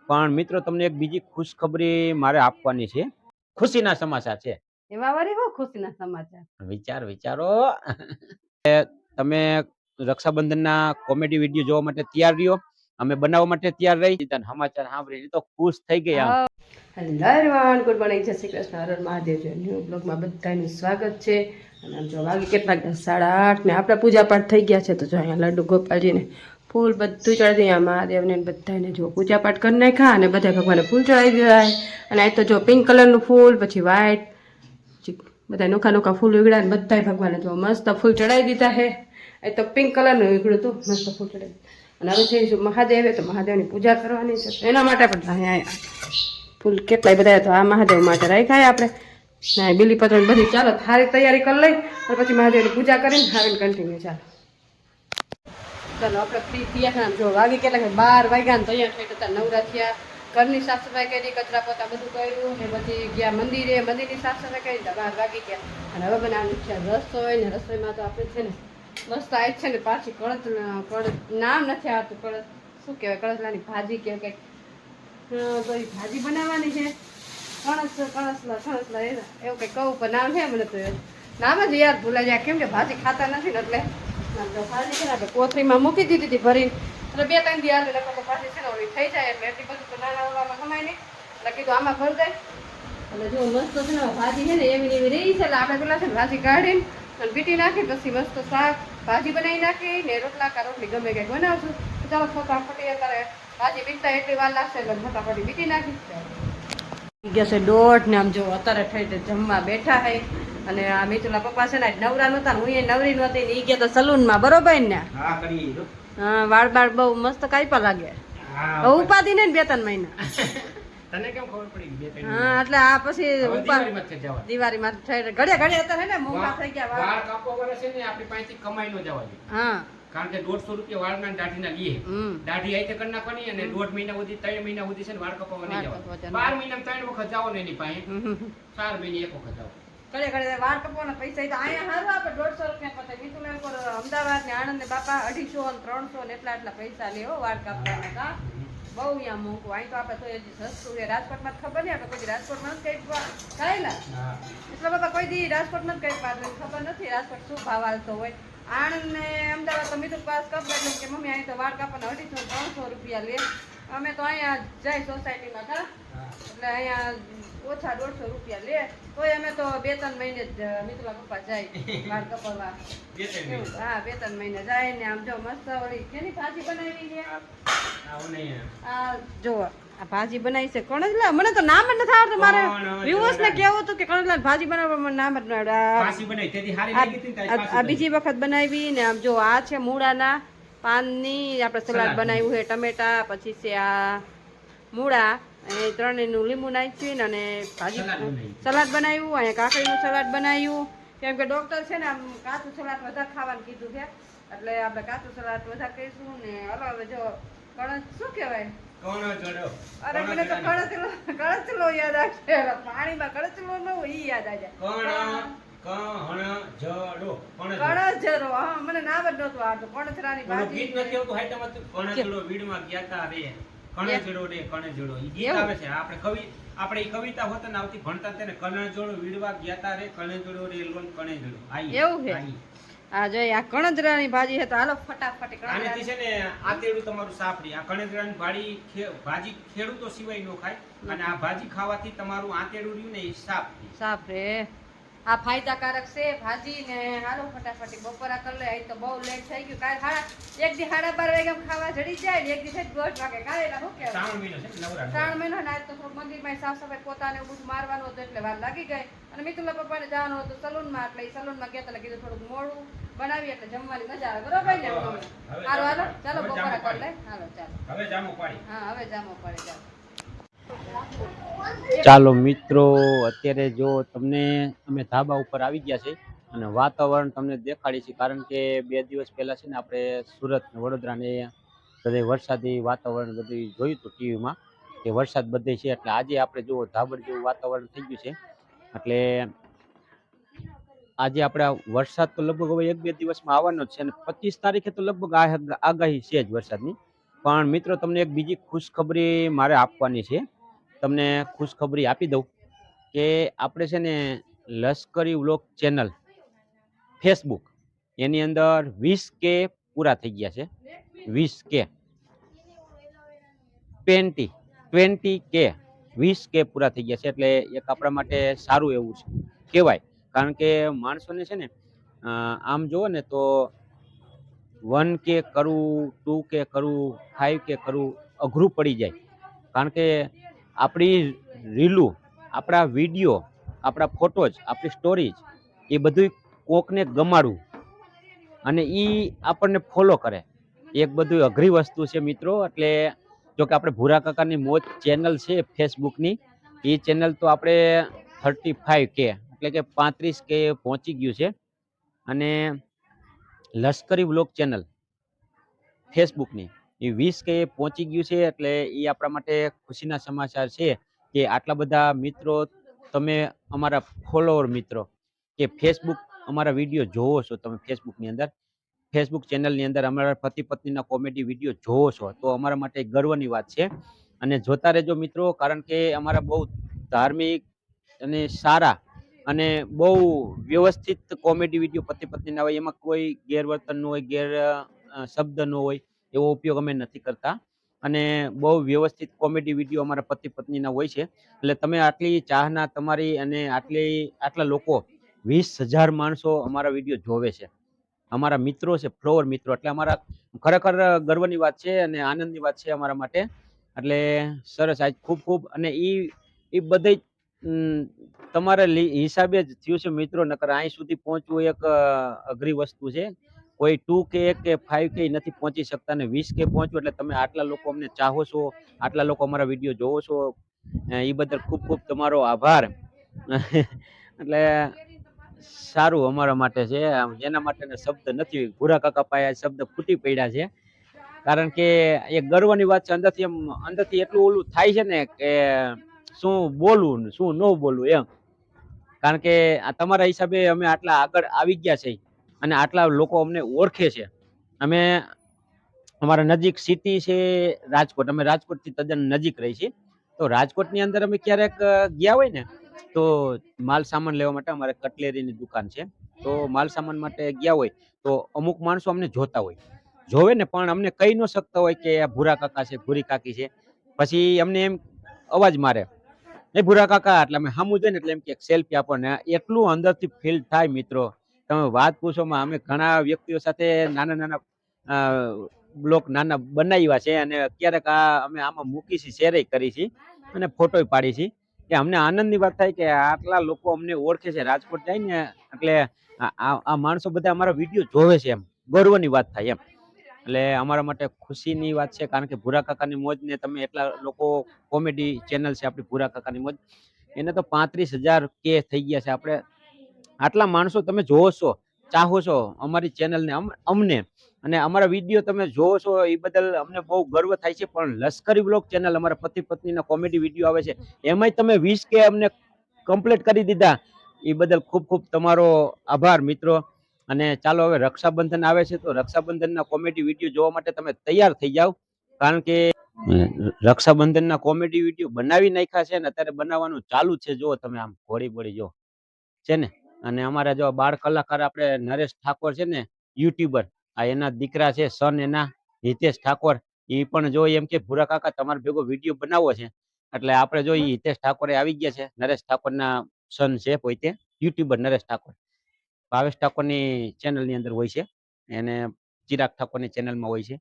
પણ મિત્રો તમને એક બીજી ખુશખબરી મારે આપવાની છે. ખુશીના સમાચાર છે. એમાં વળી હું ખુશીના સમાચાર. વિચારો. તમે રક્ષાબંધનના કોમેડી વિડીયો જોવા માટે તૈયાર રહ્યો. અમે બનાવવા માટે તૈયાર રહી દીધા. સમાચાર સાંભળીને તો ખુશ થઈ ગયા. હેલો એવરીવન, ગુડ મોર્નિંગ, જય શ્રી કૃષ્ણ, હર હર મહાદેવ. ન્યૂ બ્લોગમાં બધાનું સ્વાગત છે. અને આમ જો વાગે કેટલાક 8:30 ને આપણા પૂજા પાઠ થઈ ગયા છે. તો જો અહીંયા લડ્ડુ ગોપાલજીને ફૂલ બધું ચડાવી દઈએ. મહાદેવને બધાને જો પૂજા પાઠ કરી નાખ્યા અને બધા ભગવાનને ફૂલ ચડાવી દીધા. અને આ તો જો પિંક કલરનું ફૂલ, પછી વ્હાઈટ, બધા નોખા નોખા ફૂલ ઉગડ્યા ને બધા ભગવાનને જો મસ્ત ફૂલ ચડાવી દીધા છે. એ તો પિંક કલરનું ઉગડ્યું હતું, મસ્ત ફૂલ ચડાવી. અને હવે જઈશું મહાદેવે, તો મહાદેવની પૂજા કરવાની છે. એના માટે પણ અહીંયા ફૂલ કેટલાય બધા તો આ મહાદેવ માટે રાખ્યા આપણે. ના બીલીપત્ર બધી ચાલો સારી તૈયારી કરી લઈ અને પછી મહાદેવની પૂજા કરીને આવીને કન્ટિન્યુ ચાલો આપણે ફ્રી થયા. જો વાગી કેટલા 12 વાગ્યા ને તૈયાર થઈ હતા, નવરા થયા, ઘરની સાફ સફાઈ કરી, કચરા પોતા બધું કર્યું ને પછી ગયા મંદિરની સાફ સફાઈ કરી. 12 વાગી ગયા અને હવે બનાવવાનું છે રસોઈ. ને રસોઈમાં તો આપણે છે ને મસ્ત આ છે ને પાછી કળદ નામ નથી આવતું, કળદ શું કહેવાય, કળદલાની ભાજી કે કંઈક ભાજી બનાવવાની છે. કણસલા એવું કંઈક કહું પણ નામ છે મને તો નામ જ યાદ ભૂલાઈ જાય, કેમ કે ભાજી ખાતા નથી ને એટલે ભાજી છે ને આપણે કોથળીમાં મૂકી દીધી હતી ભરીને. એટલે 2-3 દી આવે એટલે ભાજી છે ને ઓલી થઈ જાય એટલે એટલી બધું તો નાના ઓલામાં સમાય નહીં. એટલે કીધું આમાં ભરી જાય. એટલે જો મસ્ત છે ને ભાજી છે ને એવી રહી છે. એટલે આપણે પેલા છે ને ભાજી કાઢીને અને બીટી નાખી પછી મસ્ત શાક ભાજી બનાવી નાખી ને રોટલી ગમે કંઈક બનાવશું. તો ચાલો ફટાફટી અત્યારે ભાજી બીટતા એટલી વાર લાગશે એટલે ફટાફટી બીટી નાખી ગયા છે 1:30 ને આમ જો અત્યારે થઈ જમવા બેઠા છે. અને આ મિતુલા પપ્પા છે ને નવરા નહોતા, હું એ નવરી નહોતી ને ઈ ગયા તો સલૂનમાં, બરોબર ને? હા, વાળ બાળ બહુ મસ્ત કાપ્યા લાગે. ઉપાધિ ને 2-3 મહિના. તને કેમ ખબર પડી? હા, એટલે આ પછી દિવાળીમાં ઘડે અત્યારે ને મોંઘા થઈ ગયા વાળ કાપવા વાળા છે ને આપણી પાસેથી કમાઈ નો જવા દે. હા, કારણ કે 150 રૂપિયા વાળના દાઢીના લીએ. દાઢી આઈ તે કરી નાખવાની અને 1.5 મહિના સુધી 3 મહિના સુધી છે ને વાળ કપાવવા નહીં જવા. 12 મહિનામાં 3 વખત જાઓ ને એની પાસે, 4 મહિને 1 વખત જાઓ. ઘડે વાળ કપાવવાના પૈસા તો અહીંયા સારું આપે 150 રૂપિયા પછી. મિતુલાલ પર અમદાવાદ ને આણંદ ને બાપા 250 ને 300 ને એટલા પૈસા લે વાળ કાપવાના. બહુ અહીંયા મોંઘું. અહીં તો આપણે તો હજી સસ્તું છે. રાજકોટમાં ખબર નહીં, આપણે કોઈ રાજકોટમાં જ કઈ ખાયેલા એટલે બાપા કોઈ દી રાજકોટમાં જ કઈ પાડે ખબર નથી રાજકોટ શું ભાવ હાલતો હોય. આણંદ ને અમદાવાદ તો મિતુલ પાસ કપડા કે મમ્મી અહીં તો વાળ કાપવાના 250-300 રૂપિયા લે. અમે તો અહીંયા જાય સોસાયટીમાં હતા એટલે અહીંયા ઓછા 150 રૂપિયા લે. તોય અમે તો 2-3 મહિને જ મિતુલા પપ્પા જાય વાળ કપાવવા. હા, 2-3 મહિને જાય ને આમ જો મસ્ત ઓલી કેની ભાજી બનાવી છે. આ જો આ ભાજી બનાવી છે કણજલા. મને તો નામ જ નથી આવડતું. મારે વ્યુઅર્સ ને કેવું હતું કે કણજલા ભાજી બનાવવા મને નામ જ ન આવડે. આ બીજી વખત બનાવી ને આમ જો આ છે મૂળાના પાનની આપણે સલાડ બનાવ્યું છે, ટમેટા પછી છે આ મૂળા અને 3 લીંબુ નાખ્યું અને ભાજી સલાડ બનાવ્યું. અહીંયા કાકડીનું સલાડ બનાવ્યું કેમ કે ડોક્ટર છે ને આમ કાચું સલાડ વધારે ખાવાનું કીધું છે એટલે આપણે કાચું સલાડ વધારે કરીશું. ને હવે જો કણજ શું કહેવાય? અરે મને તો કણચલો યાદ આવશે. પાણીમાં કણચલો ન હોય ઈ યાદ આવી જાય. કણજરો. હા, મને નામ જ નહોતું આવતું. કણજરાની ભાજી કણજડો વીડમાં ગયા તા રે. કણજડો રે કણજડો ઈ ગીત આવે છે. આપણે ઈ કવિતા હોત ને આવતી ભણતા તેને કણજડો વીડવા ગયા તા રે કણજડો રે લોન કણજડો. એવું છે. આ જો આ કણજરાની ભાજી છે તો હાલો ફટાફટ. આનેથી છે ને આતેડું તમારું સાફ રહે. આ કણજરાની ભાજી ખેડૂતો સિવાય નો ખાય અને આ ભાજી ખાવાથી તમારું આતેડું રહ્યું ને એ સાફ રહે. આ ફાયદાકારક છે ભાજી ને. હાલો ફટાફટ બપોરા કરી લે. અહીં તો બહુ લેટ થઈ ગયું. કાલે એક દી 12:30 વાગે ખાવા જડી જાય ને એક દી 1 વાગે. કાલે શું કહેવાય 3 મહિનો છે નવરા. 3 મહિનો ને આજ તો થોડું મંદિરમાં સાફ સફાઈ પોતાને બધું મારવાનું હતું એટલે વાર લાગી ગઈ. અને મિતુલા પપ્પાને જવાનું હતું સલૂનમાં એટલે સલૂનમાં ગયા એટલે કીધું થોડુંક મોડું બનાવી એટલે જમવાની મજા આવે, બરોબર ને? હાલો ચાલો બપોરા કરી લે. હાલો ચાલો હવે જામો પાડી. હા, હવે જામો પડે. ચાલો ચાલો મિત્રો, અત્યારે જો તમને અમે ધાબા ઉપર આવી ગયા છે અને વાતાવરણ તમને દેખાડી છે. કારણ કે 2 દિવસ પહેલા છે ને આપણે સુરત ને વડોદરા ને બધે વરસાદી વાતાવરણ બધું જોયું હતું ટીવીમાં કે વરસાદ બધે છે. એટલે આજે આપણે જો ધાબળ જેવું વાતાવરણ થઈ ગયું છે. એટલે આજે આપણે વરસાદ તો લગભગ હવે 1-2 દિવસમાં આવવાનો જ છે અને 25 તારીખે તો લગભગ આગાહી છે જ વરસાદની. પણ મિત્રો તમને એક બીજી ખુશખબરી મારે આપવાની છે. તમને ખુશખબરી આપી દઉં કે આપણે છે ને લશ્કરી વ્લોગ ચેનલ ફેસબુક એની અંદર 20K પૂરા થઈ ગયા છે. 20K 20K 20K પૂરા થઈ ગયા છે. એટલે એક આપણા માટે સારું એવું છે કહેવાય. કારણ કે માણસોને છે ને આમ જોવો ને તો 1K કરવું, 2K કરવું, 5K કરવું અઘરું પડી જાય. કારણ કે આપણી રીલું, આપણા વિડીયો, આપણા ફોટોજ, આપણી સ્ટોરીજ એ બધું કોકને ગમાડવું અને ઈ આપણને ફોલો કરે. એક બધું અઘરી વસ્તુ છે મિત્રો. એટલે જો કે આપણે ભૂરા કાકાની મોજ ચેનલ છે ફેસબુકની, એ ચેનલ તો આપણે 35K એટલે કે 35K પહોંચી ગયું છે. અને લશ્કરી વ્લોગ ચેનલ ફેસબુકની એ 20K પહોંચી ગયું છે. એટલે એ આપણા માટે ખુશીના સમાચાર છે કે આટલા બધા મિત્રો, તમે અમારા ફોલોવર મિત્રો કે ફેસબુક અમારા વિડીયો જોવો છો, તમે ફેસબુકની અંદર, ફેસબુક ચેનલની અંદર અમારા પતિ પત્નીના કોમેડી વિડીયો જોવો છો, તો અમારા માટે ગર્વની વાત છે. અને જોતા રહેજો મિત્રો, કારણ કે અમારા બહુ ધાર્મિક અને સારા અને બહુ વ્યવસ્થિત કોમેડી વિડીયો પતિ પત્નીના હોય. એમાં કોઈ ગેરવર્તન ન હોય, શબ્દ ન હોય, એવો ઉપયોગ અમે નથી કરતા. અને બહુ વ્યવસ્થિત કોમેડી વિડીયો અમારા પતિ પત્નીના હોય છે. એટલે તમે આટલી ચાહના તમારી અને આટલા લોકો 20,000 માણસો અમારા વિડીયો જોવે છે, અમારા મિત્રો છે, ફ્લોવર મિત્રો. એટલે અમારા ખરેખર ગર્વની વાત છે અને આનંદની વાત છે અમારા માટે. એટલે સરસ, આજ ખૂબ ખૂબ. અને એ બધે તમારા હિસાબે જ થયું છે મિત્રો. નકર અહીં સુધી પહોંચવું એક અઘરી વસ્તુ છે. કોઈ 2K કે 5K નથી પહોંચી શકતા, ને 20K પહોંચવું એટલે તમે આટલા લોકો અમને ચાહો છો, આટલા લોકો અમારા વિડીયો જોવો છો, એ બદલ ખૂબ ખૂબ તમારો આભાર. એટલે સારું અમારા માટે છે. એના માટેના શબ્દ નથી. ભૂરા કાકા પાસે શબ્દ ફૂટી પડ્યા છે. કારણ કે એ ગર્વની વાત છે. અંદરથી એટલું ઓલું થાય છે ને કે શું બોલવું ને શું ન બોલવું એમ. કારણ કે આ તમારા હિસાબે અમે આટલા આગળ આવી ગયા છે અને આટલા લોકો અમને ઓળખે છે. અમે અમારા નજીક સિટી છે રાજકોટ. અમે રાજકોટથી તદ્દન નજીક રહી છીએ. તો રાજકોટની અંદર અમે ક્યારેક ગયા હોય ને, તો માલ સામાન લેવા માટે, અમારે કટલેરીની દુકાન છે, તો માલ સામાન માટે ગયા હોય તો અમુક માણસો અમને જોતા હોય, જોવે ને પણ અમને કહી ન શકતા હોય કે આ ભૂરા કાકા છે, ભૂરી કાકી છે. પછી અમને એમ અવાજ મારે, એ ભૂરા કાકા. એટલે અમે સામું જોઈએ ને એટલે એમ કે સેલ્ફી આપો ને. એટલું અંદરથી ફીલ થાય મિત્રો, તમે વાત પૂછોમાં. અમે ઘણા વ્યક્તિઓ સાથે નાના નાના બ્લોગ નાના બનાવ્યા છે અને ક્યારેક અમે આમાં મૂકી છીએ, શેર કરી છીએ અને ફોટો પાડી છીએ. કે અમને આનંદની વાત થાય કે આટલા લોકો અમને ઓળખે છે. રાજકોટ જાય ને એટલે આ માણસો બધા અમારા વિડીયો જોવે છે, એમ ગર્વની વાત થાય એમ. એટલે અમારા માટે ખુશીની વાત છે. કારણ કે ભૂરા કાકાની મોજ ને તમે એટલા લોકો, કોમેડી ચેનલ છે આપણી ભૂરા કાકાની મોજ, એને તો 35,000K થઈ ગયા છે. આપણે આટલા માણસો તમે જોવો છો, ચાહો છો અમારી ચેનલને, અમને, અને અમારા વિડીયો તમે જોવો છો, એ બદલ અમને બહુ ગર્વ થાય છે. પણ લશ્કરી બ્લોગ ચેનલ, અમારા પતિ પત્નીના કોમેડી વિડીયો આવે છે, એમાંય તમે 20K અમને કમ્પ્લીટ કરી દીધા. એ બદલ ખૂબ ખૂબ તમારો આભાર મિત્રો. અને ચાલો હવે રક્ષાબંધન આવે છે, તો રક્ષાબંધનના કોમેડી વિડીયો જોવા માટે તમે તૈયાર થઈ જાઓ. કારણ કે રક્ષાબંધનના કોમેડી વિડીયો બનાવી નાખ્યા છે ને અત્યારે બનાવવાનું ચાલુ છે. જો તમે આમ ઘોડી બોડી જો છે ને. અને અમારા જો બાળ કલાકાર આપણે નરેશ ઠાકોર છે ને, યુટ્યુબર, આ એના દીકરા છે, સન એના હિતેશ ઠાકોર. એ પણ જો એમ કે ભૂરા કાકા તમારે ભેગો વિડીયો બનાવવો છે. એટલે આપણે જો હિતેશ ઠાકોરે આવી ગયા છે. નરેશ ઠાકોરના સન છે પોતે, યુટ્યુબર નરેશ ઠાકોર. ભાવેશ ઠાકોરની ચેનલની અંદર હોય છે, એને ચિરાગ ઠાકોરની ચેનલમાં હોય છે.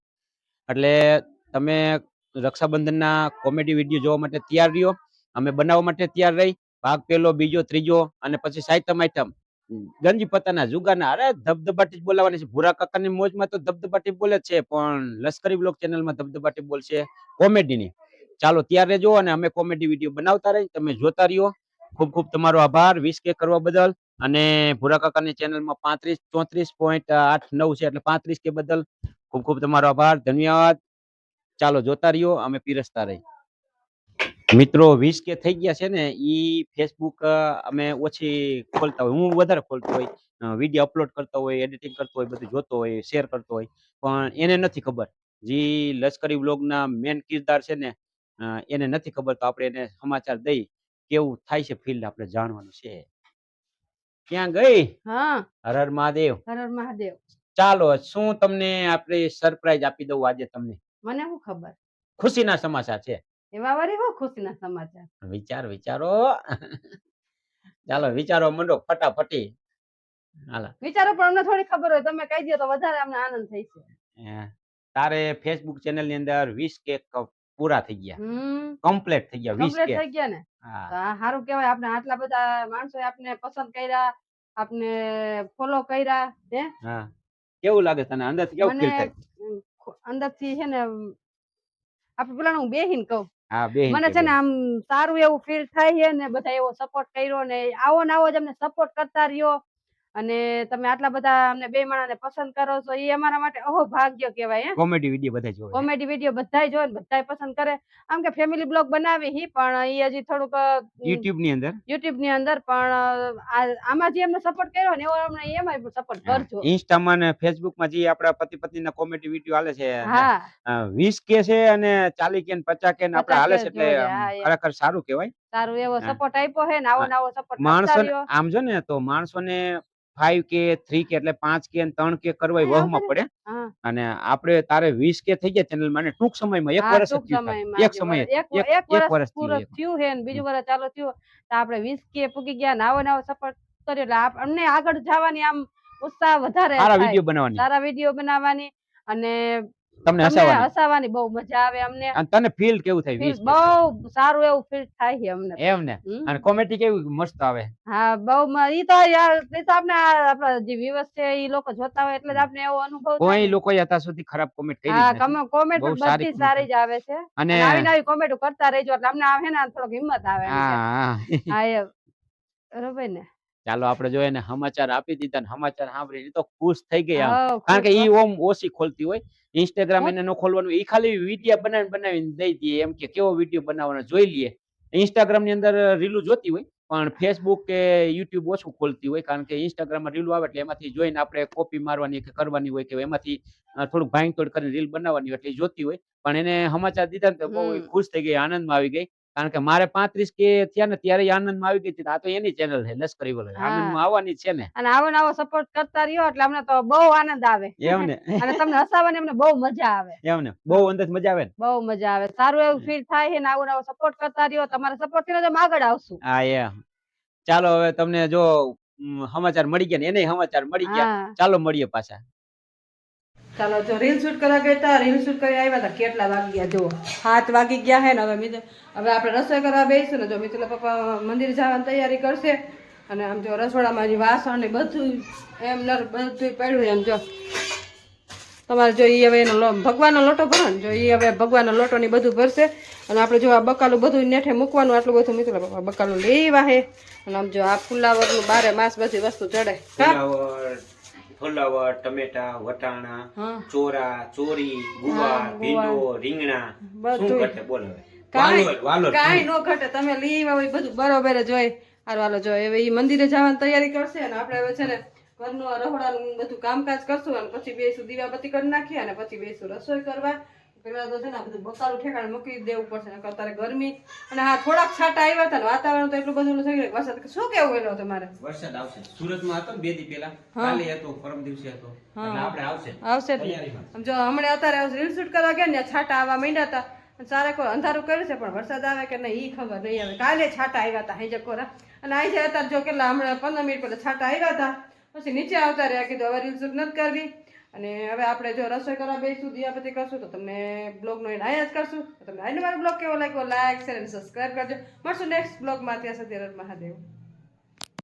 એટલે તમે રક્ષાબંધનના કોમેડી વિડીયો જોવા માટે તૈયાર રહ્યો. અમે બનાવવા માટે તૈયાર રહી. ભાગ પહેલો, બીજો, ત્રીજો અને પછી સાતમ આઠમ, ગંજી પતાના જુગારના, અરે ધબધબાટી જ બોલાવાની છે. ભૂરા કાકાની મોજમાં તો ધબધબાટી બોલે જ છે, પણ લશ્કરી બ્લોગ ચેનલમાં ધબધબાટી બોલશે કોમેડીની. ચાલો તૈયાર રહેજો અને અમે કોમેડી વિડીયો બનાવતા રહી, તમે જોતા રહ્યો. ખૂબ ખૂબ તમારો આભાર 20K કરવા બદલ. અને ભૂરા કાકાની ચેનલમાં 34.89 છે, એટલે 35K બદલ ખૂબ ખૂબ તમારો આભાર, ધન્યવાદ. ચાલો જોતા રહ્યો, અમે પીરસતા રહી. મિત્રો 20K થઈ ગયા છે ને, ઈ ફેસબુક અમે ઓછી ખોલતા હોય, હું વધારે ખોલતો હોય, વિડીયો અપલોડ કરતો હોય, એડિટિંગ કરતો હોય, બધું જોતો હોય, શેર કરતો હોય. પણ એને નથી ખબર જે લશ્કરી બ્લોગના મેન કિરદાર છે ને એને નથી ખબર તો આપણે એને સમાચાર દઈ કેવું થાય છે ફિલ્ડ આપણે જાણવાનું છે. ક્યાં ગઈ? હા, હર હર મહાદેવ. હર હર મહાદેવ. ચાલો શું તમને આપણે સરપ્રાઈઝ આપી દઉં આજે તમને? મને શું ખબર? ખુશીના સમાચાર છે. એવા વળી શું ખુશીના સમાચાર? વિચારો. ચાલો વિચારો મંડો ફટાફટી. હાલો. વિચારો પણ અમને થોડી ખબર હોય, તમે કહી દો તો વધારે અમને આનંદ થઈ છે. તારે ફેસબુક ચેનલ ની અંદર 20K પૂરા થઈ ગયા, કમ્પ્લીટ થઈ ગયા. 20K કમ્પ્લીટ થઈ ગયા ને? હા, તો આ સારું કહેવાય. આપણે આટલા બધા માણસોએ આપને પસંદ કર્યા, આપને ફોલો કર્યા. હે હા. કેવું લાગે તને અંદરથી? કેવું મને ફીલ થાય? અંદરથી છે ને, આપણે પેલા હું બેહીને કહું, હા, બેહીન મને કે છે ને બેહીન. આમ સારું એવું ફીલ થાય છે ને. બધા એવો સપોર્ટ કર્યો ને આવો ને આવો જ અમને સપોર્ટ કરતા રહ્યો. અને તમે આટલા બધા અમને બે માણસને પસંદ કરો છો, એ અમારા માટે અહોભાગ્ય કહેવાય. હે કોમેડી વિડિયો બધા જોવે. કોમેડી વિડીયો બધાય જોવે ને બધાય પસંદ કરે. આમ કે ફેમિલી બ્લોગ બનાવી હી, પણ એ હજી થોડુંક YouTube ની અંદર યુટ્યુબ ની અંદર પણ આમાં જે અમને સપોર્ટ કર્યો ને એવો અમને એમાં સપોર્ટ કરજો. ઇન્સ્ટામાં ને ફેસબુકમાં જે આપણા પતિ પત્નીના કોમેડી વિડિયો હાલે છે, હા, 20K છે અને 40K ને 50K ને આપણે હાલે છે, એટલે ખરેખર સારું કહેવાય. સારું એવો સપોર્ટ આપ્યો છે ને આવો નવો સપોર્ટ કરતા માણસોને રહ્યો. આમ જો ને તો માણસોને 5K 3K એટલે 5K અને 3K કરવા વહમાં પડે. હા, અને આપણે તારે 20K થઈ ગયા ચેનલ માં, ટૂંક સમયમાં એક વર્ષ ટૂંક જ થયું. સમયમાં એક સમયે એક એક વર્ષ વર્ષ પૂરો થયું. થયું છે ને બીજું વર્ષ ચાલુ થયું તો આપણે 20K પૂગી ગયા. નવો નવો સપોર્ટ કર્યો એટલે અમને આગળ જવાની આમ ઉત્સાહ વધારે સારા થાય. વિડિયો બનાવવાની, સારા વિડીયો બનાવવાની અને તમને હસાવવાની બહુ મજા આવે અમને. અને તને ફીલ કેવું થાય? 20K બહુ સારું એવું ફીલ થાય છે અમને. એમ ને? અને કોમેડી કેવી મસ્ત આવે. હા, બહુ ઈ તો આપણે આપણા જે વ્યુઅર્સ છે એ લોકો જોતા હોય એટલે જ આપણે એવો અનુભવ થાય. કોઈ લોકોએ અત્યાર સુધી ખરાબ કોમેન્ટ કરી હા, નથી. કોમેન્ટ બહુ બધી સારી જ આવે છે. અને નવી નવી કોમેન્ટ કરતા રહેજો એટલે અમને આવે ને થોડોક હિંમત આવે. હા, એ બરોબર ને? ચાલો આપણે જોઈએ ને સમાચાર આપી દીધા ને સમાચાર સાંભળીને તો ખુશ થઈ ગયા. હા, કારણ કે ઈ ઓમ ઓછી ખોલતી હોય. ઇન્સ્ટાગ્રામ એને ન ખોલવાનું, ઈ ખાલી વિડિયો બનાવીને દઈ દઈએ એમ કે કેવો વિડિયો બનાવવાનો જોઈ લઈએ. ઇન્સ્ટાગ્રામ ની અંદર રીલું જોતી હોય પણ ફેસબુક કે યુટ્યુબ ઓછું ખોલતી હોય. કારણ કે ઇન્સ્ટાગ્રામમાં રીલું આવે એટલે એમાંથી જોઈને આપણે કોપી મારવાની કે કરવાની હોય કે એમાંથી થોડુંક ભાંગતોડ કરીને રીલ બનાવવાની હોય એટલે જોતી હોય. પણ એને સમાચાર દીધા ને તો બહુ ખુશ થઈ ગઈ, આનંદમાં આવી ગઈ. કારણ કે મારે 35K થયા ને ત્યારે આનંદમાં આવી ગઈ. આ તો એની ચેનલ છે લશ્કરી બ્લોગ, આનંદમાં આવવાની છે ને. અને આવો નવો સપોર્ટ કરતા રહ્યો એટલે અમને તો બહુ આનંદ આવે. એમ ને? અને તમને હસાવવાની અમને બહુ મજા આવે. એમ ને? બહુ અંદર મજા આવે ને? બહુ મજા આવે. સારું એવું ફીલ થાય છે ને આવો નવો સપોર્ટ કરતા રહ્યો. તમારા સપોર્ટ થી જ આગળ આવશું. હા, ચાલો હવે તમને જો સમાચાર મળી ગયા ને એને સમાચાર મળી ગયા. ચાલો મળીએ પાછા. ચાલો જો રીલ શૂટ કરવા ગયા હતા, રીલ શૂટ કરી આવ્યા હતા. કેટલા વાગી ગયા જો? 7 વાગી ગયા હે ને. હવે આપણે રસોઈ કરવા બેસીશું ને. જો મિતુલા પપ્પા મંદિર જવાની તૈયારી કરશે. અને આમ જો રસોડામાં જે વાસણ ને બધું એમ બધું પડ્યું એમ જો તમારે જો એ હવે એનો ભગવાનનો લોટો ભરો ને, જો એ હવે ભગવાનનો લોટો ની બધું ભરશે. અને આપણે જો આ બકાલું બધું નેઠે મૂકવાનું આટલું બધું મિતુલા પપ્પા બકાલું લેવા હે. અને આમ જો આ ફુલાવરનું 12 માસ બધી વસ્તુ ચડે. ફુલાવર, ટમેટા, વટાણા, ચોરા, ચોરી, ગુવાર, ભીંડો, રીંગણા, શું ઘટે બોલો? કાંઈ નો ઘટે. તમે લેવા હોય બધું બરોબર જ હોય. હાલો જો હવે એ મંદિરે જવાની તૈયારી કરશે અને આપણે હવે છે ને ઘરનું રહોડાનું બધું કામકાજ કરશું અને પછી બેસું દીવાબત્તી કરી નાખીએ અને પછી બેસું રસોઈ કરવા. પેલા તો છે ને બધું બકાલું ઠેકાણે મૂકી દેવું પડશે ને અત્યારે ગરમી. અને હા, થોડાક છાંટા આવ્યા હતા ને વાતાવરણ તો એટલું બધું થઈ ગયું. વરસાદ શું કેવું એલો તમારે? વરસાદ આવશે. સુરતમાં હતો 2 દી પહેલા, કાલે હતો, પરમ દિવસે હતો. એટલે આપણે આવશે જો હમણાં અત્યારે રીલ શૂટ કરવા ગયા ને છાંટા આવવા માંડ્યા હતા. સારા કોઈ અંધારું કર્યું છે પણ વરસાદ આવે કે નહીં એ ખબર નહીં આવે. કાલે છાંટા આવ્યા હતા હાઈ જકોરા. અને આજે અત્યારે જો કેટલા હમણાં 15 મિનિટ પહેલા છાંટા આવ્યા હતા. પછી નીચે આવતા રહ્યા. કીધું હવે રીલ શૂટ નથી કરવી. અને હવે આપણે જો રસોઈ કરવા બેસીશું, દીવાબત્તી કરશું તો તમને બ્લોગનો એન્ડ અહીંયા જ કરશું. તમને આજનો મારો બ્લોગ કેવો લાગ્યો લાઈક શેર અને સબસ્ક્રાઈબ કરજો. મળશું નેક્સ્ટ બ્લોગમાં. ત્યાં સુધી હર હર મહાદેવ.